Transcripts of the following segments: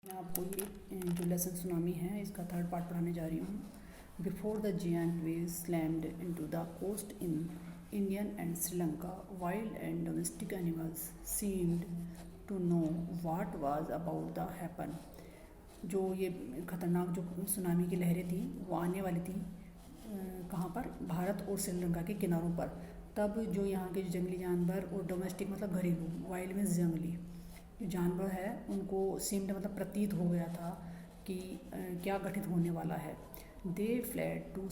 मैं आपको ये जो लेसन सुनामी है इसका थर्ड पार्ट पढ़ाने जा रही हूँ। Before the giant wave slammed into the coast in Indian and Sri Lanka, wild and domestic animals seemed to know what was about the happen. जो ये खतरनाक जो सुनामी की लहरें थी वो आने वाली थी कहाँ पर, भारत और श्रीलंका के किनारों पर। तब जो यहाँ के जो जंगली जानवर और डोमेस्टिक मतलब घरेलू, वाइल्ड में जंगली जो जानवर है उनको सीम्ड मतलब प्रतीत हो गया था कि क्या घटित होने वाला है। दे फ्लैड टू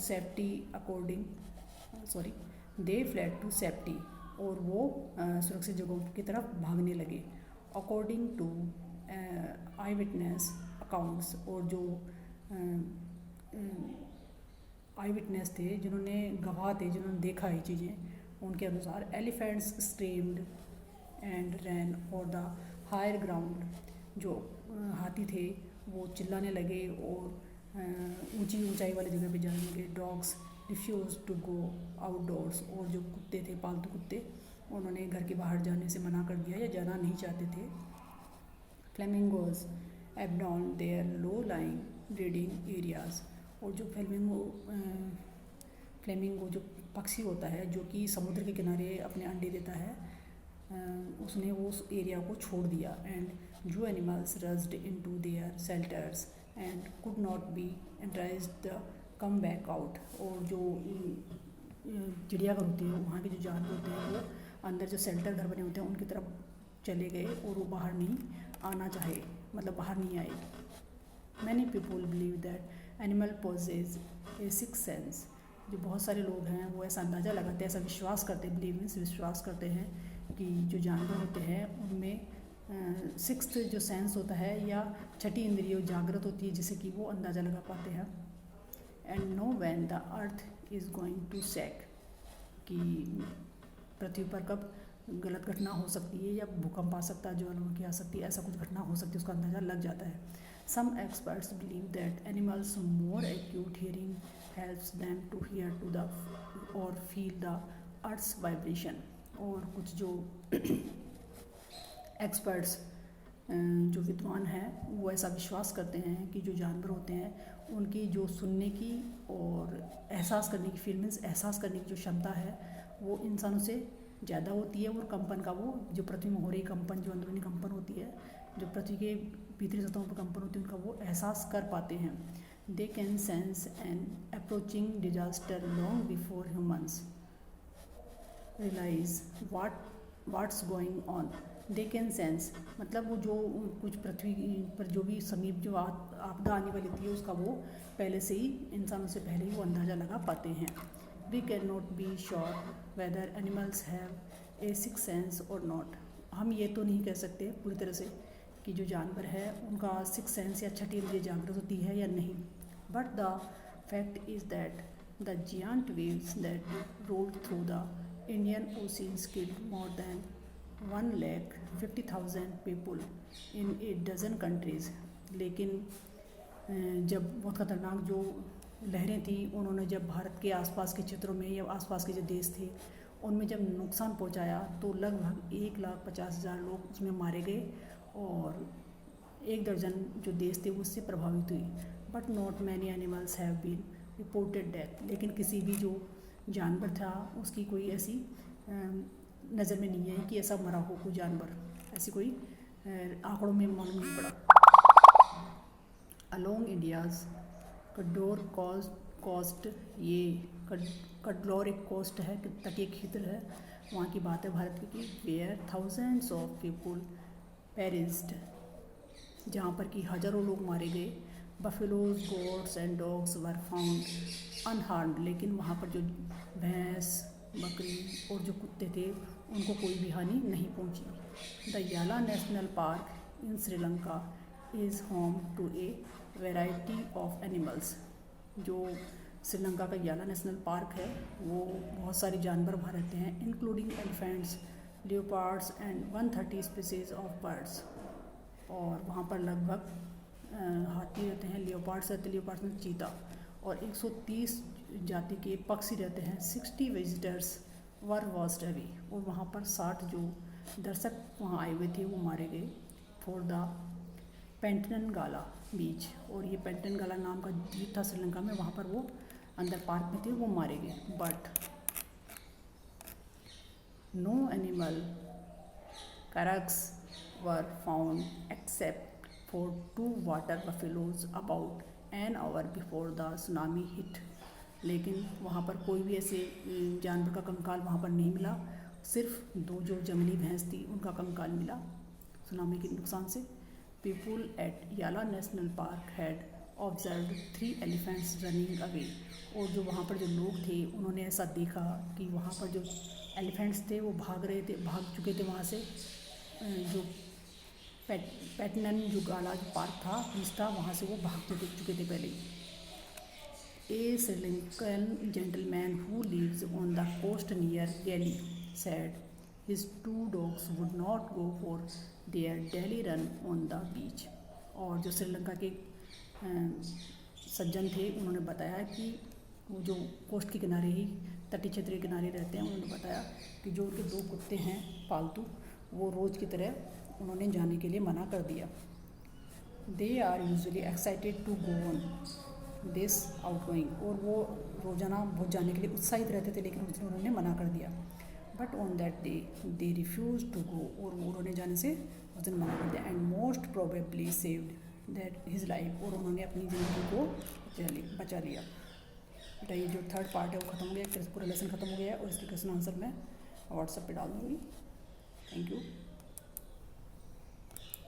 सेफ्टी और वो सुरक्षित जगहों की तरफ भागने लगे। According to eye witness accounts, और जो आई विटनेस थे, जिन्होंने गवाह थे, जिन्होंने देखा ये चीज़ें, उनके अनुसार elephants screamed and ran for the higher ground. जो हाथी थे वो चिल्लाने लगे और ऊंची ऊंचाई वाली जगह पे जाने लगे। Dogs refuse to go outdoors, और जो कुत्ते थे, पालतू कुत्ते, उन्होंने घर के बाहर जाने से मना कर दिया या जाना नहीं चाहते थे। Flamingos abandon their low lying breeding areas, और जो फ्लेमिंगो जो पक्षी होता है जो कि समुद्र के किनारे अपने अंडे देता है, उसने वो उस एरिया को छोड़ दिया। एंड जो animals rushed into their shelters and could not be enticed the come back out, और जो चिड़ियाघर होती है, वहाँ के जो जानवर होते हैं वो अंदर जो शेल्टर घर बने होते हैं उनकी तरफ चले गए और वो बाहर नहीं आना चाहे, मतलब बाहर नहीं आए। Many people believe that animal possess a six sense, जो बहुत सारे लोग हैं वो ऐसा अंदाज़ा लगाते हैं, ऐसा विश्वास करते हैं, बिलीव मीन्स विश्वास करते हैं कि जो जानवर होते हैं उनमें सिक्स्थ जो सेंस होता है या छठी इंद्रिय जागृत होती है, जिससे कि वो अंदाज़ा लगा पाते हैं। And know when the earth is going to shake, कि पृथ्वी पर कब गलत घटना हो सकती है या भूकंप आ सकता है, ज्वालामुखी आ सकती है, ऐसा कुछ घटना हो सकती है, उसका अंदाज़ा लग जाता है। Some experts believe that animals more acute hearing helps them to hear to the और फील द अर्थ्स वाइब्रेशन। और कुछ जो एक्सपर्ट्स जो विद्वान हैं वो ऐसा विश्वास करते हैं कि जो जानवर होते हैं उनकी जो सुनने की और एहसास करने की, फील मीन्स एहसास करने की जो क्षमता है वो इंसानों से ज़्यादा होती है। और कंपन का, वो जो पृथ्वी में हो रही कंपन, जो अंदरूनी कंपन होती है, जो पृथ्वी के भीतरी सतहों पर कंपन होती है, उनका वो एहसास कर पाते हैं। They can sense an approaching disaster long before humans realize what's going on. They can sense मतलब वो जो कुछ पृथ्वी पर जो भी समीप जो आपदा आने वाली थी उसका वो पहले से ही, इंसानों से पहले ही वो अंदाज़ा लगा पाते हैं। We can not be sure whether animals have a six sense और नॉट। हम ये तो नहीं कह सकते पूरी तरह से कि जो जानवर है उनका सिक्स सेंस या छठी इंद्रिय जागृत होती है या नहीं। But the fact is that the giant waves that rolled through the Indian oceans killed more than 150,000 people in a dozen countries। लेकिन जब बहुत ख़तरनाक जो लहरें थी, उन्होंने जब भारत के आसपास के क्षेत्रों में या आसपास के जो देश थे उनमें जब नुकसान पहुंचाया तो लगभग 1,50,000 लोग उसमें मारे गए और 1 दर्जन जो देश थे उससे प्रभावित हुई। But not many animals have been reported death, लेकिन किसी भी जो जानवर था उसकी कोई ऐसी नज़र में नहीं है कि ऐसा मरा हो कोई जानवर, ऐसी कोई आंकड़ों में मालूम नहीं पड़ा। अलोंग इंडियाज़ कडोर कोस्ट, ये कडलोर एक कोस्ट है, तटीय क्षेत्र है, वहाँ की बात है भारत की। Where thousands of people perished, जहाँ पर कि हज़ारों लोग मारे गए। Buffaloes, goats and dogs were found unharmed, लेकिन वहाँ पर जो भैंस, बकरी और जो कुत्ते थे उनको कोई भी हानि नहीं पहुँची। The Yala national park in Sri Lanka is home to a variety of animals. जो श्रीलंका का याला नेशनल पार्क है वो बहुत सारे जानवर वहाँ रहते हैं, including elephants, leopards and 130 species of birds. और वहाँ पर लगभग हाथी रहते हैं, लियोपार्ड्स रहते हैं, लियोपार्ड्स में चीता, और 130 जाति के पक्षी रहते हैं। 60 विजिटर्स वर वॉस्ड अवे, और वहाँ पर 60 जो दर्शक वहाँ आए हुए थे वो मारे गए। फॉर द पेंटनगाला बीच, और ये पेंटनगाला नाम का द्वीप था श्रीलंका में, वहाँ पर वो अंदर पार्क में थे, वो मारे गए। But no animal carcasses were found except for 2 water buffaloes about an hour before the tsunami hit. लेकिन वहाँ पर कोई भी ऐसे जानवर का कंकाल वहाँ पर नहीं मिला, सिर्फ 2 जो जंगली भैंस थी उनका कंकाल मिला सुनामी के नुकसान से। पीपुल एट याला national park had observe 3 elephants running away, और जो वहाँ पर जो लोग थे उन्होंने ऐसा देखा कि वहाँ पर जो एलिफेंट्स थे वो भाग चुके थे वहाँ से। जो पेंटनगाला जो पार्क था, बीच था, वहाँ से वो भाग चुके थे पहले ही। A Sri Lankan gentleman who lives on the coast near Delhi said his 2 dogs would not go for their daily run on the beach। और जो श्रीलंका के सज्जन थे उन्होंने बताया कि वो जो कोस्ट के किनारे ही तटीय क्षेत्र के किनारे रहते हैं, उन्होंने बताया कि जो उनके 2 कुत्ते हैं पालतू, वो रोज़ की तरह उन्होंने जाने के लिए मना कर दिया। They are usually excited to go on this outgoing, और वो रोज़ाना बहुत जाने के लिए उत्साहित रहते थे, लेकिन उस दिन उन्होंने मना कर दिया। But on that day they refuse to go, और वो उन्होंने जाने से उस दिन मना कर दिया। And most probably saved that his life, और उन्होंने अपनी ज़िंदगी को बचा लिया। बेटा ये जो 3rd पार्ट है वो ख़त्म हो गया, पूरा लेसन ख़त्म हो गया है, और इसके क्वेश्चन आंसर मैं व्हाट्सएप पे डाल दूँगी। Thank you.